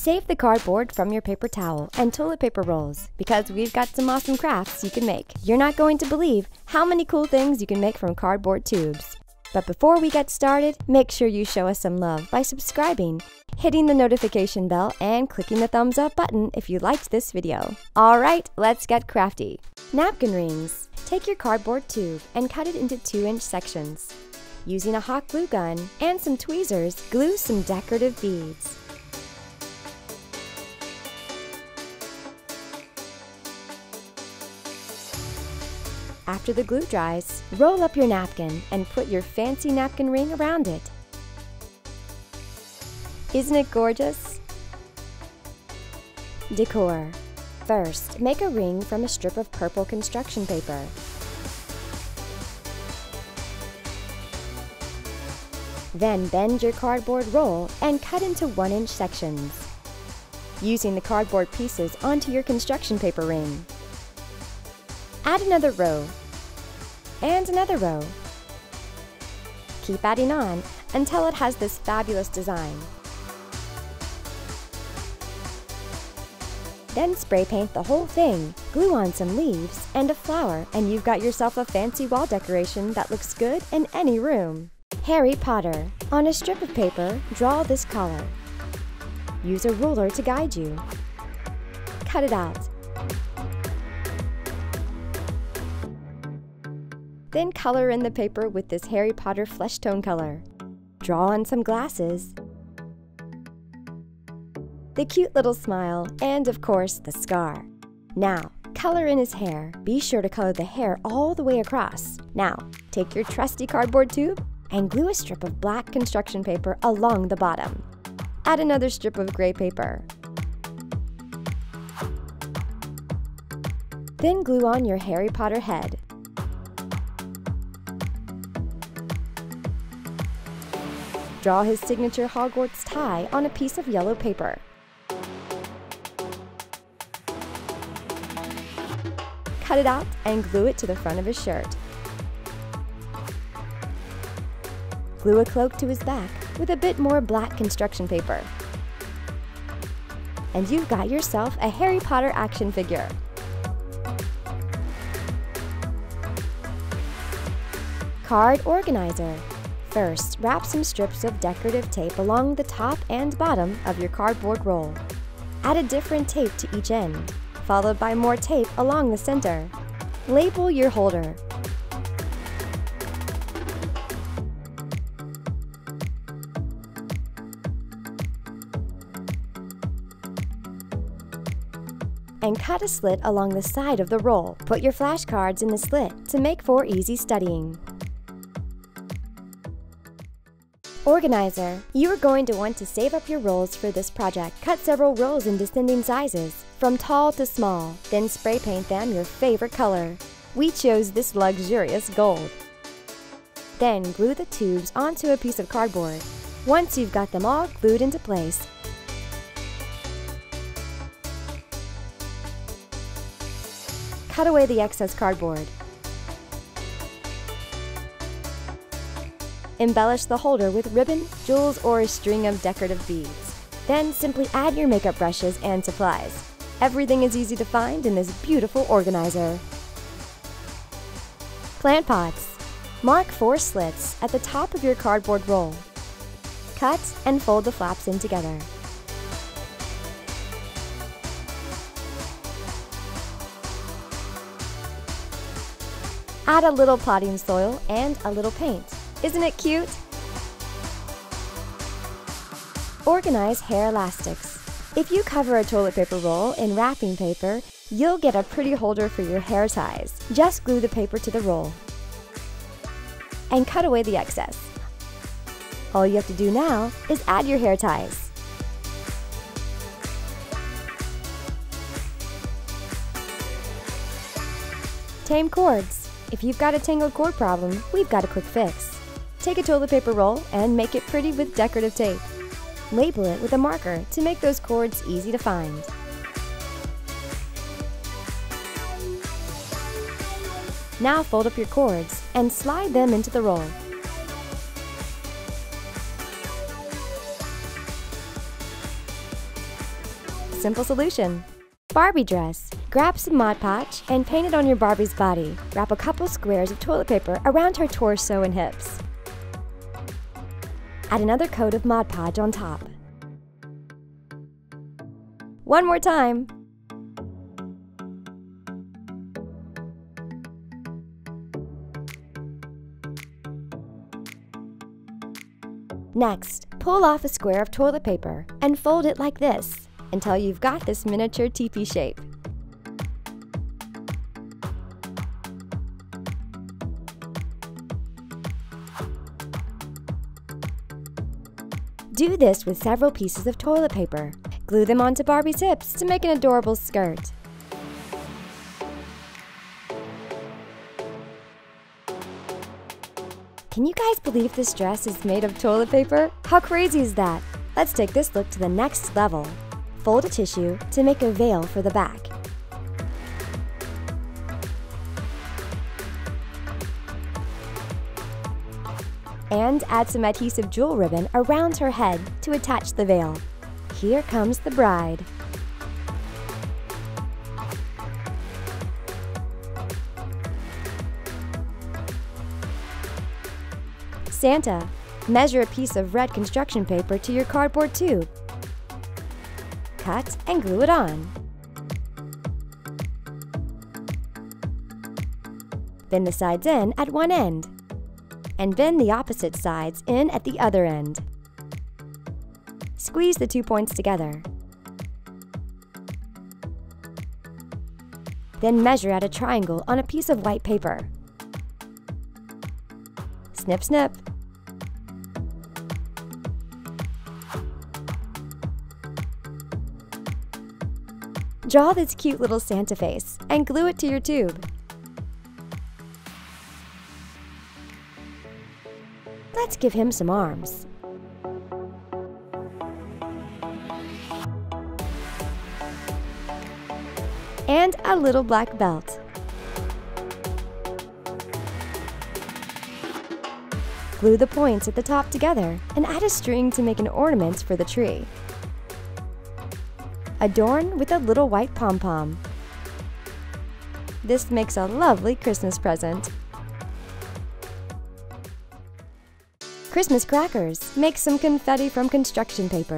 Save the cardboard from your paper towel and toilet paper rolls because we've got some awesome crafts you can make. You're not going to believe how many cool things you can make from cardboard tubes. But before we get started, make sure you show us some love by subscribing, hitting the notification bell, and clicking the thumbs up button if you liked this video. Alright, let's get crafty. Napkin rings. Take your cardboard tube and cut it into 2-inch sections. Using a hot glue gun and some tweezers, glue some decorative beads. After the glue dries, roll up your napkin and put your fancy napkin ring around it. Isn't it gorgeous? Decor. First, make a ring from a strip of purple construction paper. Then bend your cardboard roll and cut into 1-inch sections, using the cardboard pieces onto your construction paper ring. Add another row, and another row. Keep adding on until it has this fabulous design. Then spray paint the whole thing, glue on some leaves and a flower, and you've got yourself a fancy wall decoration that looks good in any room. Harry Potter. On a strip of paper, draw this collar. Use a ruler to guide you. Cut it out. Then color in the paper with this Harry Potter flesh tone color. Draw on some glasses, the cute little smile, and of course the scar. Now, color in his hair. Be sure to color the hair all the way across. Now, take your trusty cardboard tube and glue a strip of black construction paper along the bottom. Add another strip of gray paper. Then glue on your Harry Potter head. Draw his signature Hogwarts tie on a piece of yellow paper. Cut it out and glue it to the front of his shirt. Glue a cloak to his back with a bit more black construction paper. And you've got yourself a Harry Potter action figure. Card organizer. First, wrap some strips of decorative tape along the top and bottom of your cardboard roll. Add a different tape to each end, followed by more tape along the center. Label your holder. And cut a slit along the side of the roll. Put your flashcards in the slit to make for easy studying. Organizer. You are going to want to save up your rolls for this project. Cut several rolls in descending sizes, from tall to small, then spray paint them your favorite color. We chose this luxurious gold. Then glue the tubes onto a piece of cardboard. Once you've got them all glued into place, cut away the excess cardboard. Embellish the holder with ribbon, jewels, or a string of decorative beads. Then simply add your makeup brushes and supplies. Everything is easy to find in this beautiful organizer. Plant pots. Mark 4 slits at the top of your cardboard roll. Cut and fold the flaps in together. Add a little potting soil and a little paint. Isn't it cute? Organize hair elastics. If you cover a toilet paper roll in wrapping paper, you'll get a pretty holder for your hair ties. Just glue the paper to the roll and cut away the excess. All you have to do now is add your hair ties. Tame cords. If you've got a tangled cord problem, we've got a quick fix. Take a toilet paper roll and make it pretty with decorative tape. Label it with a marker to make those cords easy to find. Now fold up your cords and slide them into the roll. simple solution. Barbie dress. Grab some Mod Podge and paint it on your Barbie's body. Wrap a couple squares of toilet paper around her torso and hips. Add another coat of Mod Podge on top. One more time. Next, pull off a square of toilet paper and fold it like this until you've got this miniature teepee shape. Do this with several pieces of toilet paper. Glue them onto Barbie's hips to make an adorable skirt. Can you guys believe this dress is made of toilet paper? How crazy is that? Let's take this look to the next level. Fold a tissue to make a veil for the back. And add some adhesive jewel ribbon around her head to attach the veil. Here comes the bride. Santa. Measure a piece of red construction paper to your cardboard tube. Cut and glue it on. Bend the sides in at one end, and bend the opposite sides in at the other end. Squeeze the 2 points together. Then measure out a triangle on a piece of white paper. Snip, snip. Draw this cute little Santa face and glue it to your tube. Let's give him some arms. And a little black belt. Glue the points at the top together and add a string to make an ornament for the tree. Adorn with a little white pom-pom. This makes a lovely Christmas present. Christmas crackers. Make some confetti from construction paper.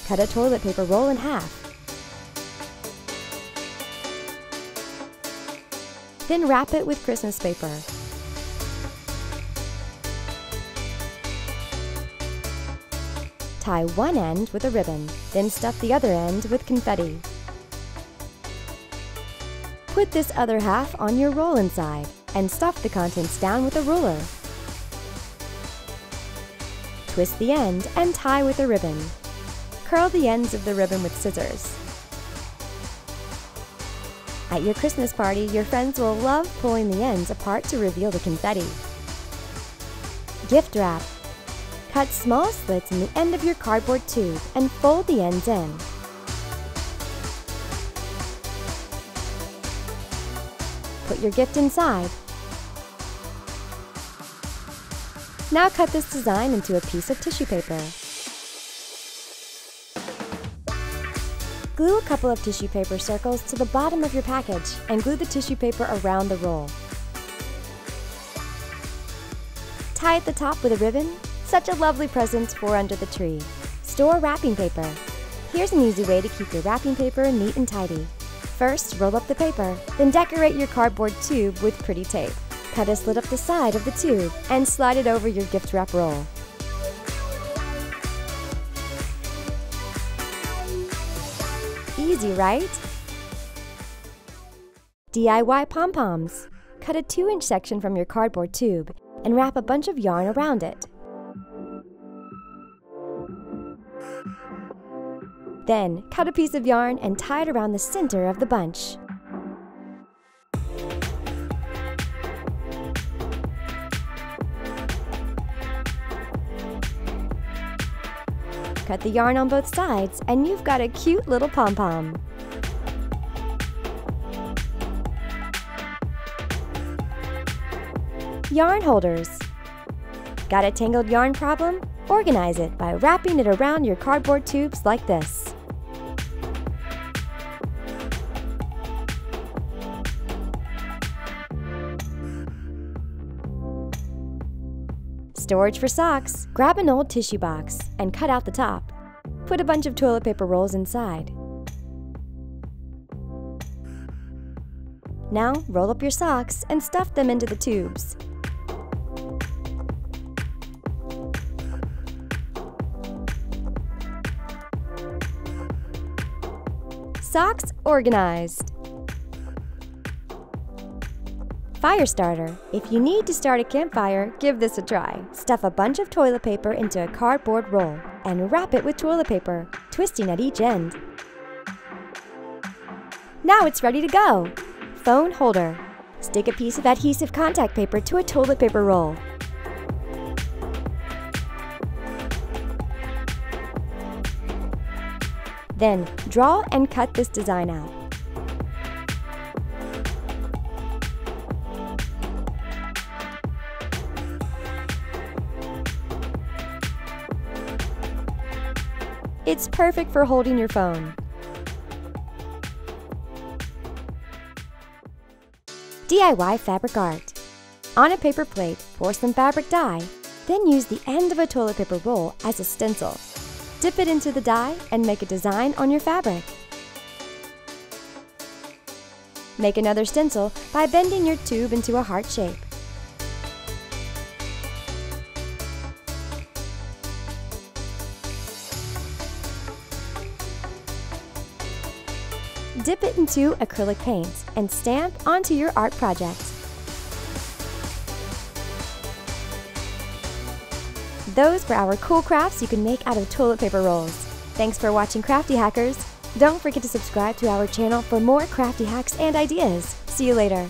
Cut a toilet paper roll in half. Then wrap it with Christmas paper. Tie one end with a ribbon, then stuff the other end with confetti. Put this other half on your roll inside and stuff the contents down with a ruler. Twist the end and tie with a ribbon. Curl the ends of the ribbon with scissors. At your Christmas party, your friends will love pulling the ends apart to reveal the confetti. Gift wrap. Cut small slits in the end of your cardboard tube and fold the ends in. Put your gift inside. Now cut this design into a piece of tissue paper. Glue a couple of tissue paper circles to the bottom of your package and glue the tissue paper around the roll. Tie at the top with a ribbon. Such a lovely present for under the tree. Store wrapping paper. Here's an easy way to keep your wrapping paper neat and tidy. First, roll up the paper, then decorate your cardboard tube with pretty tape. Cut a slit up the side of the tube and slide it over your gift wrap roll. Easy, right? DIY pom-poms. Cut a 2-inch section from your cardboard tube and wrap a bunch of yarn around it. Then, cut a piece of yarn and tie it around the center of the bunch. Cut the yarn on both sides, and you've got a cute little pom-pom. Yarn holders. Got a tangled yarn problem? Organize it by wrapping it around your cardboard tubes like this. Storage for socks. Grab an old tissue box and cut out the top. Put a bunch of toilet paper rolls inside. Now roll up your socks and stuff them into the tubes. Socks organized. Fire starter. If you need to start a campfire, give this a try. Stuff a bunch of toilet paper into a cardboard roll and wrap it with toilet paper, twisting at each end. Now it's ready to go. Phone holder. Stick a piece of adhesive contact paper to a toilet paper roll. Then draw and cut this design out. It's perfect for holding your phone. DIY fabric art. On a paper plate, pour some fabric dye, then use the end of a toilet paper roll as a stencil. Dip it into the dye and make a design on your fabric. Make another stencil by bending your tube into a heart shape. Dip it into acrylic paint and stamp onto your art project. Those were our cool crafts you can make out of toilet paper rolls. Thanks for watching Crafty Hackers. Don't forget to subscribe to our channel for more crafty hacks and ideas. See you later.